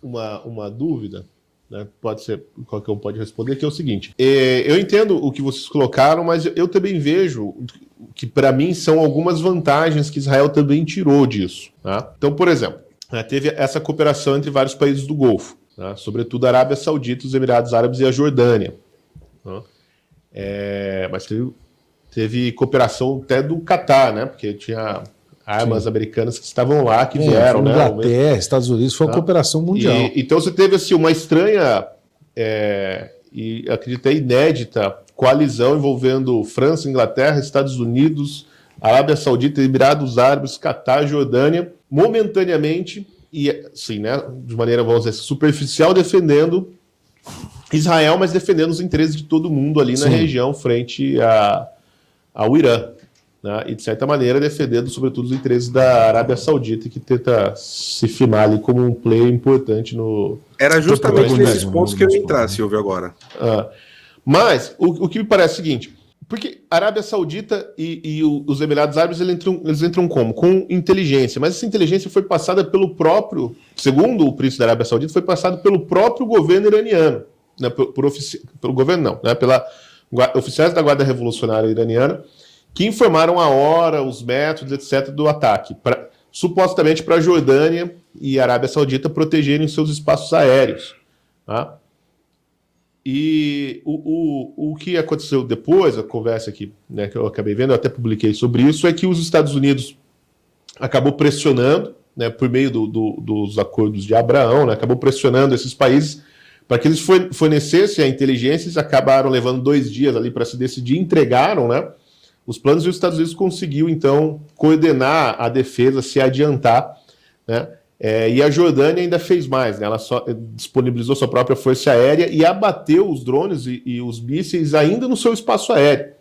uma dúvida, né? Pode ser, qualquer um pode responder, que é o seguinte. Eu entendo o que vocês colocaram, mas eu também vejo que, para mim, são algumas vantagens que Israel também tirou disso. Tá? Então, por exemplo, teve essa cooperação entre vários países do Golfo, tá? Sobretudo a Arábia Saudita, os Emirados Árabes e a Jordânia. Tá? Mas teve cooperação até do Catar, né? Porque tinha armas americanas que estavam lá, que vieram, né? Inglaterra, Estados Unidos, foi uma cooperação mundial. Então você teve assim, uma estranha e acredito inédita coalizão envolvendo França, Inglaterra, Estados Unidos, Arábia Saudita, Emirados Árabes, Catar, Jordânia, momentaneamente e assim, né, de maneira, vamos dizer, superficial, defendendo Israel, mas defendendo os interesses de todo mundo ali na região frente ao Irã. Né, e, de certa maneira, defendendo, sobretudo, os interesses da Arábia Saudita, que tenta se firmar ali como um player importante no... Era justamente nesses pontos que eu ia entrar, Silvio, agora. Mas, o que me parece é o seguinte, porque a Arábia Saudita e os Emirados Árabes, eles entram como? Com inteligência, mas essa inteligência foi passada pelo próprio, segundo o príncipe da Arábia Saudita, foi passada pelo próprio governo iraniano, né, pelo governo não, né, oficiais da Guarda Revolucionária Iraniana, que informaram a hora, os métodos, etc., do ataque, supostamente para a Jordânia e a Arábia Saudita protegerem seus espaços aéreos. Tá? E o que aconteceu depois, a conversa aqui, né, que eu acabei vendo, eu até publiquei sobre isso, é que os Estados Unidos acabou pressionando, né, por meio dos acordos de Abraão, né, acabou pressionando esses países para que eles fornecessem a inteligência. Eles acabaram levando 2 dias ali para se decidir, entregaram, né, os planos, e os Estados Unidos conseguiu, então, coordenar a defesa, se adiantar, né? E a Jordânia ainda fez mais, né? Ela disponibilizou sua própria força aérea e abateu os drones e os mísseis ainda no seu espaço aéreo,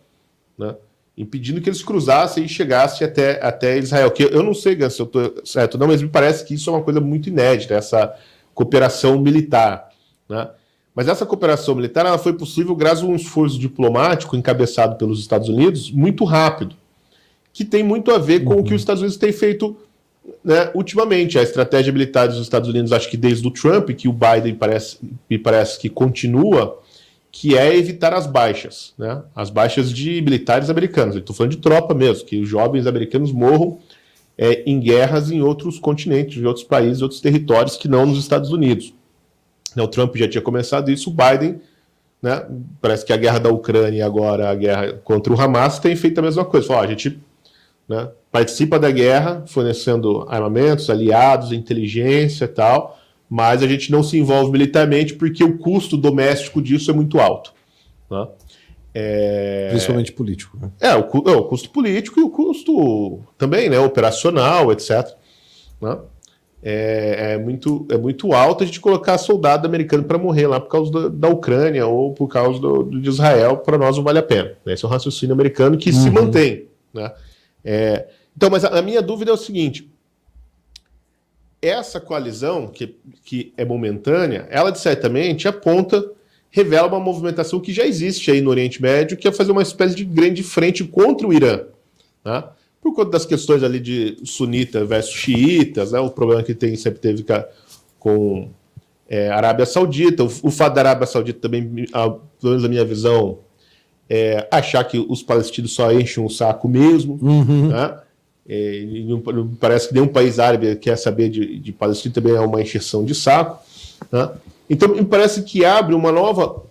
né? Impedindo que eles cruzassem e chegassem até Israel. Que eu não sei, Gans, se eu estou certo, não, mas me parece que isso é uma coisa muito inédita, essa cooperação militar, né? Mas essa cooperação militar ela foi possível graças a um esforço diplomático encabeçado pelos Estados Unidos muito rápido, que tem muito a ver com o que os Estados Unidos têm feito, né, ultimamente. A estratégia militar dos Estados Unidos, acho que desde o Trump, que o Biden me parece que continua, que é evitar as baixas, né, as baixas de militares americanos. Estou falando de tropa mesmo, que os jovens americanos morram em guerras em outros continentes, em outros países, outros territórios que não nos Estados Unidos. O Trump já tinha começado isso, o Biden, né, parece que a guerra da Ucrânia e agora a guerra contra o Hamas tem feito a mesma coisa. Fala, a gente, né, participa da guerra, fornecendo armamentos, aliados, inteligência e tal, mas a gente não se envolve militarmente porque o custo doméstico disso é muito alto. Né? Principalmente político. Né? O custo político e o custo também, né, operacional, etc. Né? É muito alto a gente colocar soldado americano para morrer lá por causa da Ucrânia ou por causa de Israel. Para nós não vale a pena. Esse é um raciocínio americano que se mantém. Né? Então, mas a minha dúvida é o seguinte: essa coalizão, que é momentânea, ela certamente revela uma movimentação que já existe aí no Oriente Médio, que é fazer uma espécie de grande frente contra o Irã. Né? Por conta das questões ali de sunita versus xiitas, né? O problema que sempre teve com a Arábia Saudita, o fato da Arábia Saudita também, pelo menos na minha visão, achar que os palestinos só enchem o saco mesmo, né? Não parece que nenhum país árabe quer saber de Palestina, também é uma encheção de saco, né? Então me parece que abre uma nova,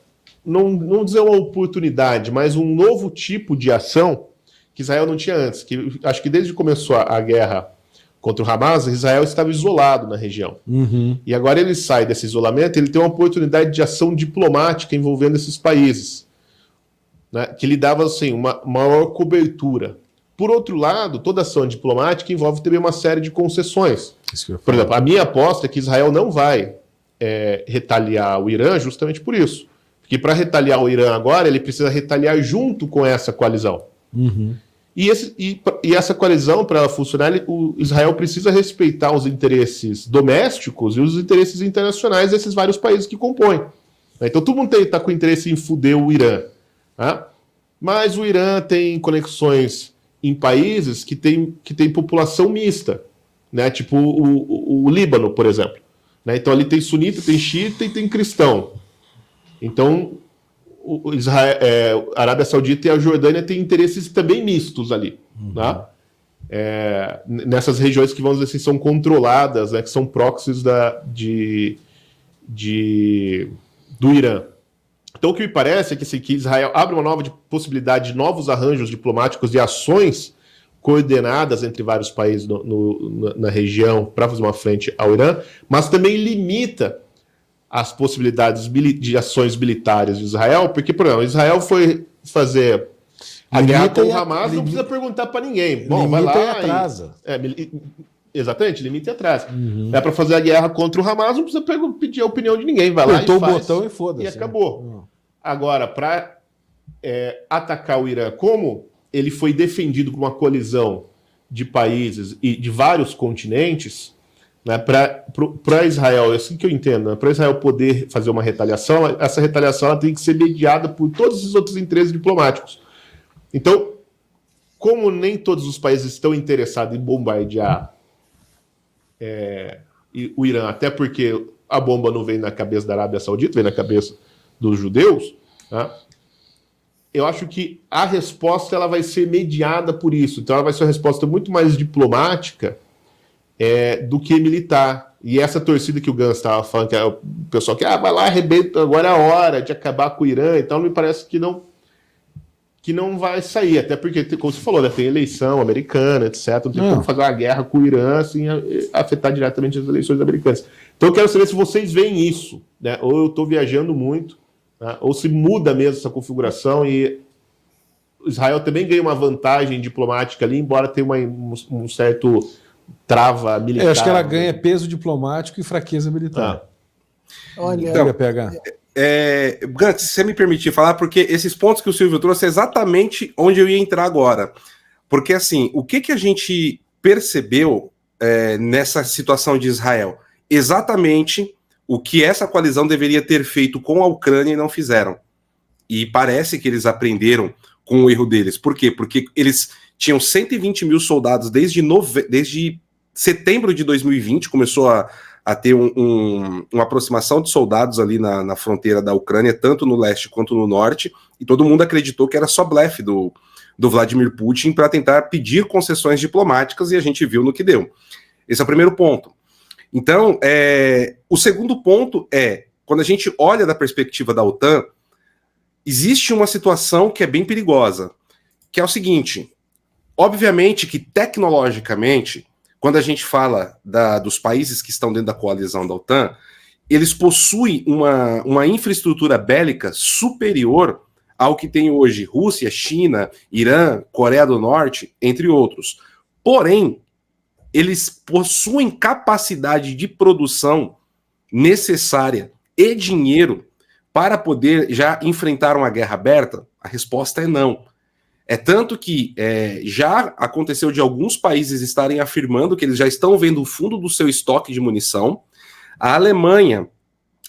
não dizer uma oportunidade, mas um novo tipo de ação que Israel não tinha antes. Que acho que desde que começou a guerra contra o Hamas, Israel estava isolado na região. E agora ele sai desse isolamento, ele tem uma oportunidade de ação diplomática envolvendo esses países, né, que lhe dava assim, uma maior cobertura. Por outro lado, toda ação diplomática envolve também uma série de concessões. Por exemplo, a minha aposta é que Israel não vai retaliar o Irã justamente por isso. Porque para retaliar o Irã agora, ele precisa retaliar junto com essa coalizão. E essa coalizão, para ela funcionar, o Israel precisa respeitar os interesses domésticos e os interesses internacionais desses vários países que compõem. Então todo mundo está com interesse em fuder o Irã. Tá? Mas o Irã tem conexões em países que tem população mista, né? Tipo o Líbano, por exemplo. né? Então ali tem sunita, tem xiita e tem cristão. Então a Arábia Saudita e a Jordânia têm interesses também mistos ali, né? Nessas regiões que, vamos dizer assim, são controladas, né, que são proxies do Irã. Então, o que me parece é que Israel abre uma nova possibilidade de novos arranjos diplomáticos e ações coordenadas entre vários países na região para fazer uma frente ao Irã, mas também limita as possibilidades de ações militares de Israel, porque, por exemplo, Israel foi fazer a guerra com o Hamas, não precisa perguntar para ninguém. Bom, vai lá e atrasa. Exatamente, limita e atrasa. É para fazer a guerra contra o Hamas, não precisa pedir a opinião de ninguém. Vai lá Apertou e faz, o botão e foda-se. E acabou. Agora, para atacar o Irã, como ele foi defendido por uma colisão de países e de vários continentes, né, para Israel, é assim que eu entendo, né, para Israel poder fazer uma retaliação, essa retaliação ela tem que ser mediada por todos os outros interesses diplomáticos. Então, como nem todos os países estão interessados em bombardear o Irã, até porque a bomba não vem na cabeça da Arábia Saudita, vem na cabeça dos judeus, né? Eu acho que a resposta ela vai ser mediada por isso. Então ela vai ser uma resposta muito mais diplomática do que militar. E essa torcida que o Gans estava falando, que é o pessoal que vai lá, arrebenta, agora é a hora de acabar com o Irã, então me parece que não vai sair, até porque, como você falou, né, tem eleição americana, etc. Não tem como fazer uma guerra com o Irã sem afetar diretamente as eleições americanas. Então eu quero saber se vocês veem isso, né? Ou eu estou viajando muito, né? Ou se muda mesmo essa configuração e Israel também ganha uma vantagem diplomática ali, embora tenha um certo trava militar. Eu acho que ela ganha peso diplomático e fraqueza militar. Olha, Então, pegar. Gantz, se você me permitir falar, porque esses pontos que o Silvio trouxe é exatamente onde eu ia entrar agora. Porque, assim, o que a gente percebeu nessa situação de Israel? Exatamente o que essa coalizão deveria ter feito com a Ucrânia e não fizeram. E parece que eles aprenderam com o erro deles. Por quê? Porque eles tinham 120 mil soldados desde setembro de 2020, começou a ter uma aproximação de soldados ali na fronteira da Ucrânia, tanto no leste quanto no norte, e todo mundo acreditou que era só blefe do Vladimir Putin para tentar pedir concessões diplomáticas, e a gente viu no que deu. Esse é o primeiro ponto. Então, o segundo ponto quando a gente olha da perspectiva da OTAN, existe uma situação que é bem perigosa, que é o seguinte: obviamente que tecnologicamente, quando a gente fala dos países que estão dentro da coalizão da OTAN, eles possuem uma infraestrutura bélica superior ao que tem hoje Rússia, China, Irã, Coreia do Norte, entre outros. Porém, eles possuem capacidade de produção necessária e dinheiro para poder já enfrentar uma guerra aberta? A resposta é não. É tanto que já aconteceu de alguns países estarem afirmando que eles já estão vendo o fundo do seu estoque de munição. A Alemanha,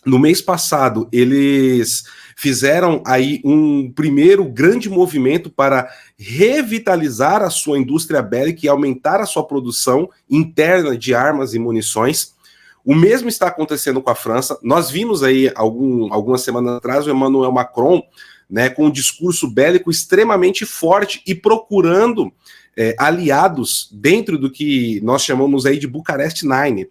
no mês passado, eles fizeram aí um primeiro grande movimento para revitalizar a sua indústria bélica e aumentar a sua produção interna de armas e munições. O mesmo está acontecendo com a França. Nós vimos aí algumas semanas atrás o Emmanuel Macron, né, com um discurso bélico extremamente forte e procurando aliados dentro do que nós chamamos aí de Bucareste Nine,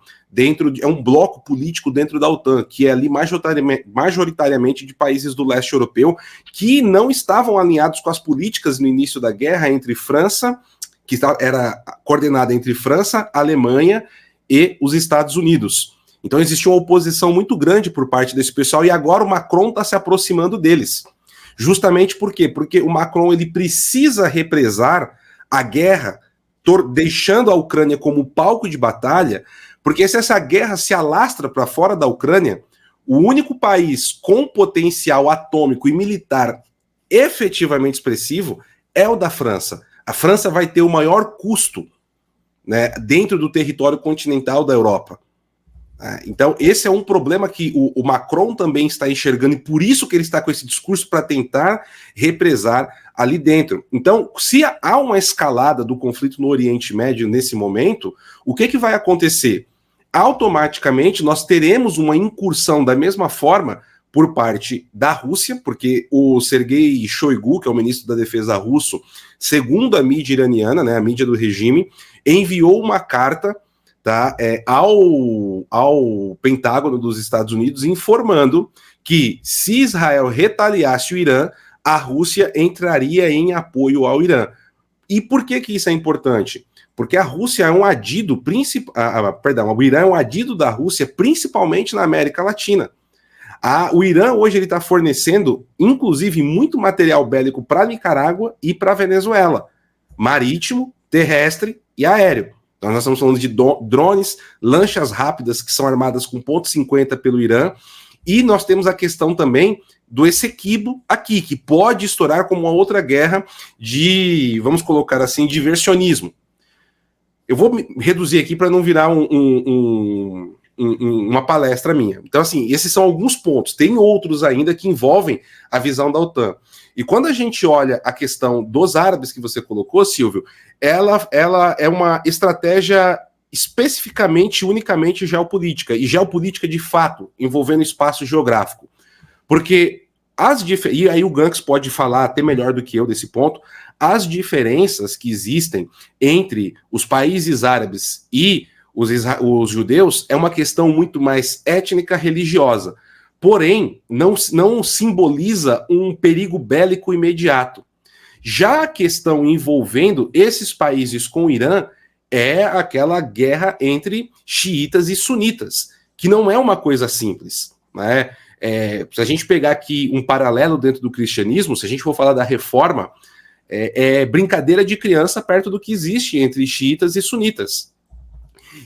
é um bloco político dentro da OTAN, que é ali majoritariamente de países do leste europeu, que não estavam alinhados com as políticas no início da guerra entre França, que era coordenada entre França, Alemanha e os Estados Unidos. Então existia uma oposição muito grande por parte desse pessoal, e agora o Macron está se aproximando deles. Justamente por quê? Porque o Macron ele precisa represar a guerra, deixando a Ucrânia como palco de batalha, porque se essa guerra se alastra para fora da Ucrânia, o único país com potencial atômico e militar efetivamente expressivo é o da França. A França vai ter o maior custo, né, dentro do território continental da Europa. Então, esse é um problema que o Macron também está enxergando, e por isso que ele está com esse discurso para tentar represar ali dentro. Então, se há uma escalada do conflito no Oriente Médio nesse momento, o que vai acontecer? automaticamente nós teremos uma incursão da mesma forma por parte da Rússia, porque o Sergei Shoigu, que é o ministro da Defesa russo, segundo a mídia iraniana, né, a mídia do regime, enviou uma carta, tá, ao Pentágono dos Estados Unidos informando que se Israel retaliasse o Irã, a Rússia entraria em apoio ao Irã. E por que isso é importante? Porque a Rússia é um adido o Irã é um adido da Rússia, principalmente na América Latina. O Irã hoje ele está fornecendo, inclusive, muito material bélico para Nicarágua e para Venezuela, marítimo, terrestre e aéreo. Então nós estamos falando de drones, lanchas rápidas que são armadas com .50 pelo Irã, e nós temos a questão também do Essequibo aqui, que pode estourar como uma outra guerra de, vamos colocar assim, diversionismo. Eu vou me reduzir aqui para não virar uma palestra minha. Então, assim, esses são alguns pontos. Tem outros ainda que envolvem a visão da OTAN. E quando a gente olha a questão dos árabes que você colocou, Silvio, ela é uma estratégia especificamente, unicamente geopolítica, e geopolítica de fato, envolvendo espaço geográfico. Porque e aí o Ganks pode falar até melhor do que eu desse ponto, as diferenças que existem entre os países árabes e os judeus é uma questão muito mais étnica, religiosa. Porém, não simboliza um perigo bélico imediato. Já a questão envolvendo esses países com o Irã é aquela guerra entre xiitas e sunitas, que não é uma coisa simples, né? Se a gente pegar aqui um paralelo dentro do cristianismo, se a gente for falar da reforma, é brincadeira de criança perto do que existe entre xiitas e sunitas.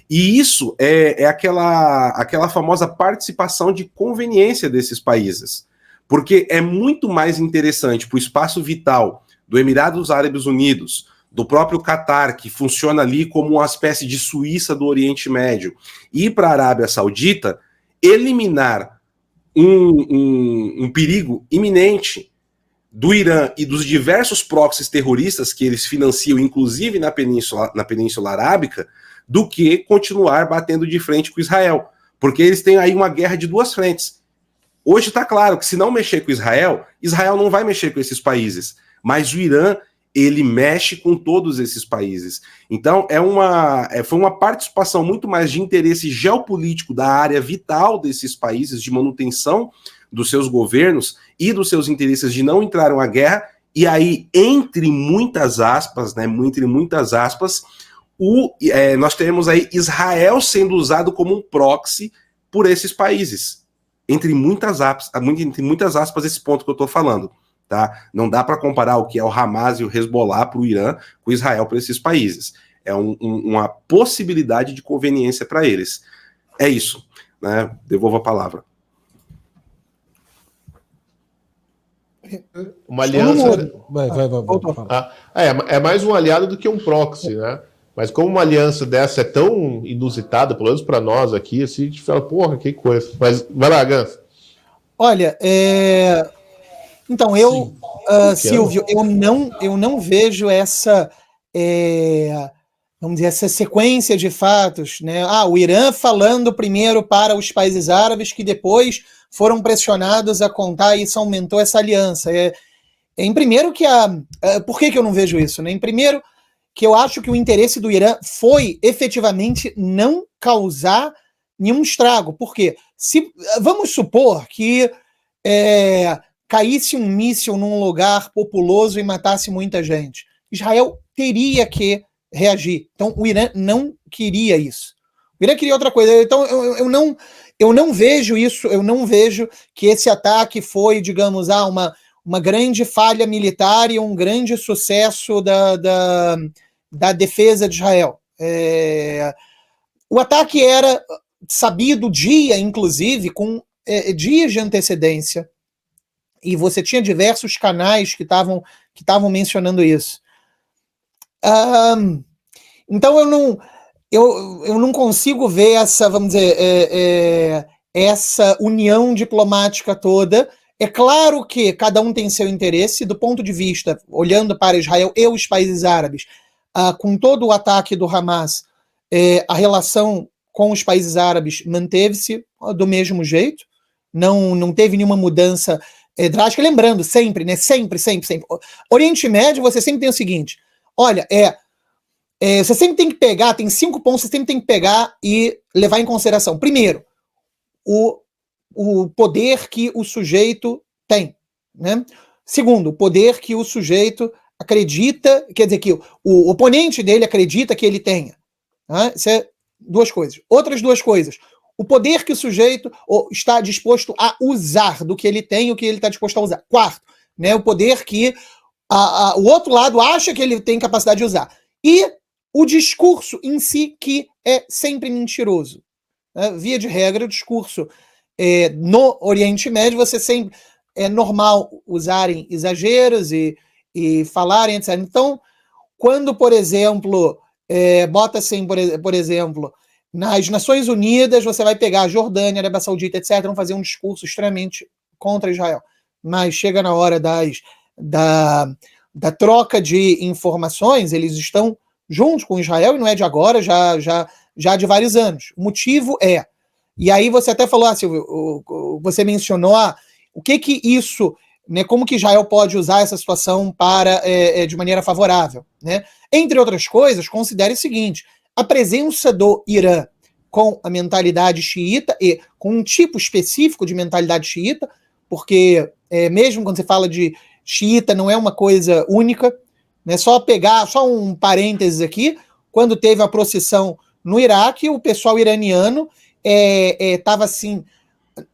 E isso é aquela famosa participação de conveniência desses países, porque é muito mais interessante para o espaço vital do Emirados Árabes Unidos, do próprio Catar, que funciona ali como uma espécie de Suíça do Oriente Médio, e para a Arábia Saudita, eliminar um perigo iminente do Irã e dos diversos proxies terroristas que eles financiam, inclusive na Península Arábica, do que continuar batendo de frente com Israel. Porque eles têm aí uma guerra de duas frentes. Hoje está claro que se não mexer com Israel, Israel não vai mexer com esses países. Mas o Irã, ele mexe com todos esses países. Então, foi uma participação muito mais de interesse geopolítico da área vital desses países, de manutenção dos seus governos e dos seus interesses de não entrar em uma guerra, e aí, entre muitas aspas, nós teremos aí Israel sendo usado como um proxy por esses países. Entre muitas aspas, esse ponto que eu estou falando. Tá? Não dá para comparar o que é o Hamas e o Hezbollah para o Irã com Israel para esses países. É uma possibilidade de conveniência para eles. É isso. Né? Devolvo a palavra. Uma aliança. Vai. É mais um aliado do que um proxy, né? Mas como uma aliança dessa é tão inusitada, pelo menos para nós aqui, assim, a gente fala, porra, que coisa. Mas vai lá, Gans. Olha, então, Silvio, eu não vejo essa, vamos dizer, essa sequência de fatos, né? O Irã falando primeiro para os países árabes que depois foram pressionados a contar e isso aumentou essa aliança. Em primeiro que por que eu não vejo isso, né? Em primeiro que eu acho que o interesse do Irã foi efetivamente não causar nenhum estrago. Por quê? Vamos supor que caísse um míssil num lugar populoso e matasse muita gente. Israel teria que reagir. Então, o Irã não queria isso. O Irã queria outra coisa. Então, eu não vejo isso, eu não vejo que esse ataque foi, digamos, uma grande falha militar e um grande sucesso da defesa de Israel. O ataque era sabido dia, inclusive, com dias de antecedência, e você tinha diversos canais que estavam mencionando isso. Então eu não consigo ver essa, vamos dizer, essa união diplomática toda. É claro que cada um tem seu interesse, do ponto de vista, olhando para Israel e os países árabes, com todo o ataque do Hamas, a relação com os países árabes manteve-se do mesmo jeito, não teve nenhuma mudança drástica. Lembrando, sempre, né? Sempre. Oriente Médio, você sempre tem o seguinte: olha, você sempre tem que pegar, tem 5 pontos que você sempre tem que pegar e levar em consideração. Primeiro, o poder que o sujeito tem, né? Segundo, o poder que o sujeito acredita, quer dizer, que o oponente dele acredita que ele tenha. Né? Isso é 2 coisas. Outras 2 coisas. O poder que o sujeito está disposto a usar do que ele tem, o que ele está disposto a usar. Quarto, né, o poder que o outro lado acha que ele tem capacidade de usar. E o discurso em si, que é sempre mentiroso. Né? Via de regra, o discurso no Oriente Médio, você sempre é normal usarem exageros e falarem, etc. Então, quando, por exemplo, bota assim, por exemplo, nas Nações Unidas, você vai pegar a Jordânia, a Arábia Saudita, etc., vão fazer um discurso extremamente contra Israel. Mas chega na hora da troca de informações, eles estão juntos com Israel, e não é de agora, já de vários anos. O motivo e aí você até falou, Silvio, você mencionou o que isso, né, como que Israel pode usar essa situação para de maneira favorável, né? Entre outras coisas, considere o seguinte: a presença do Irã com a mentalidade xiita e com um tipo específico de mentalidade xiita, porque mesmo quando você fala de xiita não é uma coisa única, né? Só um parênteses aqui, quando teve a procissão no Iraque, o pessoal iraniano estava assim,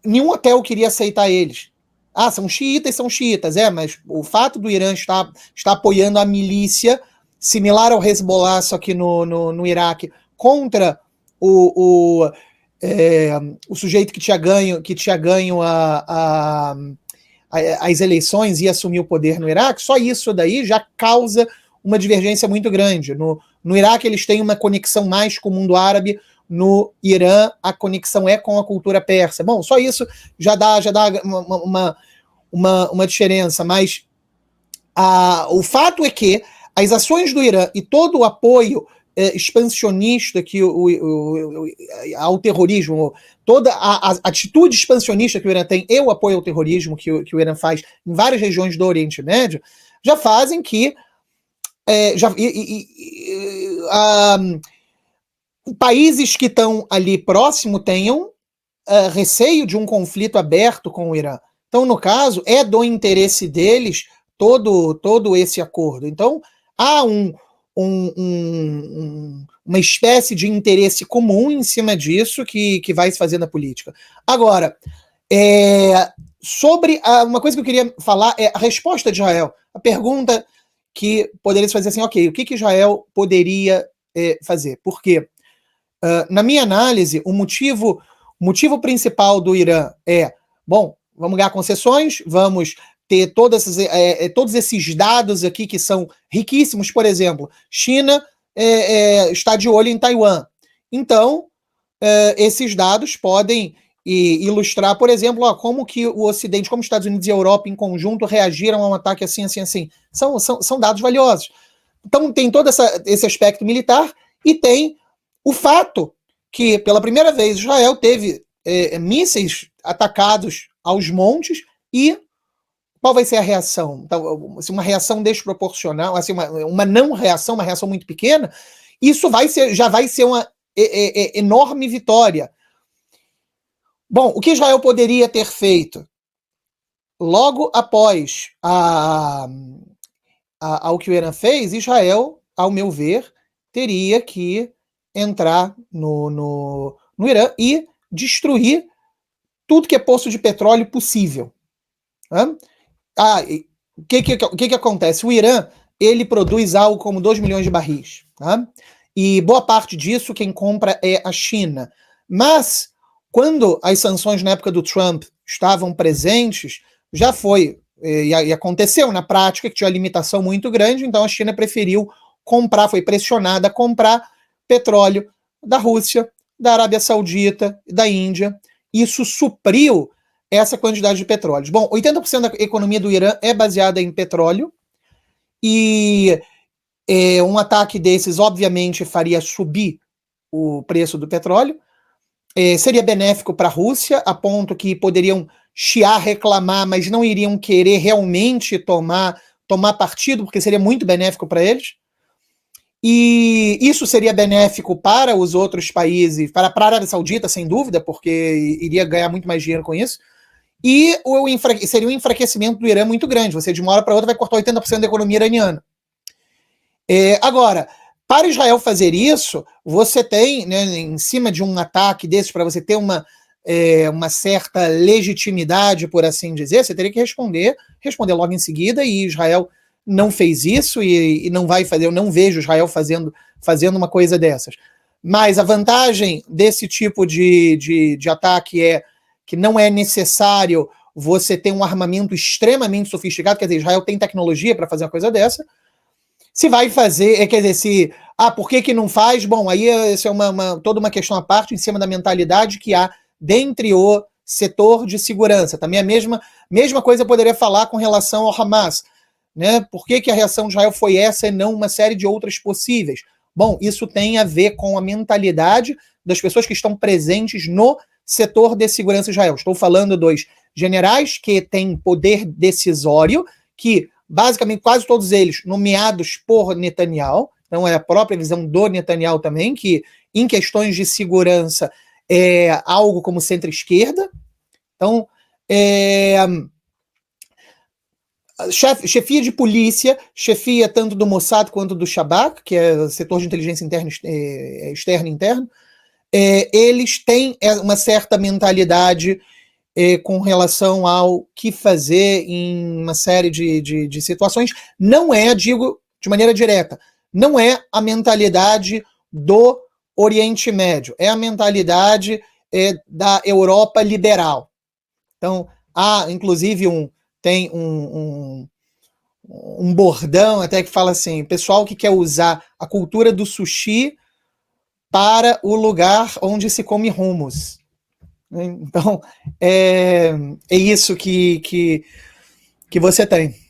nenhum hotel queria aceitar eles. São xiitas, mas o fato do Irã estar apoiando a milícia similar ao Hezbollah, só que no Iraque, contra o sujeito que tinha ganho as eleições e assumiu o poder no Iraque, só isso daí já causa uma divergência muito grande. No Iraque eles têm uma conexão mais com o mundo árabe, no Irã a conexão é com a cultura persa. Bom, só isso já dá uma diferença, mas o fato é que as ações do Irã e todo o apoio expansionista ao terrorismo, toda a atitude expansionista que o Irã tem e o apoio ao terrorismo que o Irã faz em várias regiões do Oriente Médio, já fazem que países que estão ali próximo tenham receio de um conflito aberto com o Irã. Então, no caso, é do interesse deles todo esse acordo. Então, há uma espécie de interesse comum em cima disso que vai se fazendo na política. Agora, sobre uma coisa que eu queria falar é a resposta de Israel. A pergunta que poderia se fazer assim, ok, o que Israel poderia fazer? Por quê? Na minha análise, o motivo principal do Irã bom, vamos ganhar concessões, vamos ter todos esses dados aqui que são riquíssimos. Por exemplo, China está de olho em Taiwan. Então, esses dados podem ilustrar, por exemplo, como que o Ocidente, como os Estados Unidos e a Europa em conjunto reagiram a um ataque assim. São dados valiosos. Então, tem todo esse aspecto militar e tem o fato que, pela primeira vez, Israel teve mísseis atacados aos montes. E qual vai ser a reação? Então, assim, uma reação desproporcional, assim, uma não reação, uma reação muito pequena, isso já vai ser uma enorme vitória. Bom, o que Israel poderia ter feito? Logo após ao que o Irã fez, Israel, ao meu ver, teria que entrar no Irã e destruir tudo que é poço de petróleo possível. O que acontece? O Irã, ele produz algo como 2 milhões de barris. Tá? E boa parte disso quem compra é a China. Mas, quando as sanções na época do Trump estavam presentes, já foi, e aconteceu na prática, que tinha uma limitação muito grande, então a China preferiu comprar, foi pressionada a comprar petróleo da Rússia, da Arábia Saudita, da Índia. Isso supriu essa quantidade de petróleo. Bom, 80% da economia do Irã é baseada em petróleo, e um ataque desses, obviamente, faria subir o preço do petróleo, seria benéfico para a Rússia, a ponto que poderiam chiar, reclamar, mas não iriam querer realmente tomar partido, porque seria muito benéfico para eles. E isso seria benéfico para os outros países, para a Arábia Saudita, sem dúvida, porque iria ganhar muito mais dinheiro com isso. E seria um enfraquecimento do Irã muito grande. Você, de uma hora para outra, vai cortar 80% da economia iraniana. Agora, para Israel fazer isso, você tem, né, em cima de um ataque desses, para você ter uma certa legitimidade, por assim dizer, você teria que responder logo em seguida, e Israel não fez isso e não vai fazer. Eu não vejo Israel fazendo uma coisa dessas. Mas a vantagem desse tipo de ataque é que não é necessário você ter um armamento extremamente sofisticado, quer dizer, Israel tem tecnologia para fazer uma coisa dessa. Se vai fazer, quer dizer, por que não faz? Bom, aí isso é toda uma questão à parte em cima da mentalidade que há dentre o setor de segurança. Também a mesma coisa eu poderia falar com relação ao Hamas, né? Por que a reação de Israel foi essa e não uma série de outras possíveis? Bom, isso tem a ver com a mentalidade das pessoas que estão presentes no setor de segurança de Israel. Estou falando dos generais que têm poder decisório, que basicamente quase todos eles nomeados por Netanyahu, então é a própria visão do Netanyahu também, que em questões de segurança é algo como centro-esquerda. Então, chefia de polícia, chefia tanto do Mossad quanto do Shabak, que é o setor de inteligência interna, externa e interna, eles têm uma certa mentalidade com relação ao que fazer em uma série de situações. Não é, digo de maneira direta, não é a mentalidade do Oriente Médio, é a mentalidade da Europa liberal. Então, inclusive tem um bordão até que fala assim: pessoal que quer usar a cultura do sushi para o lugar onde se come hummus. Então, é isso que você tem.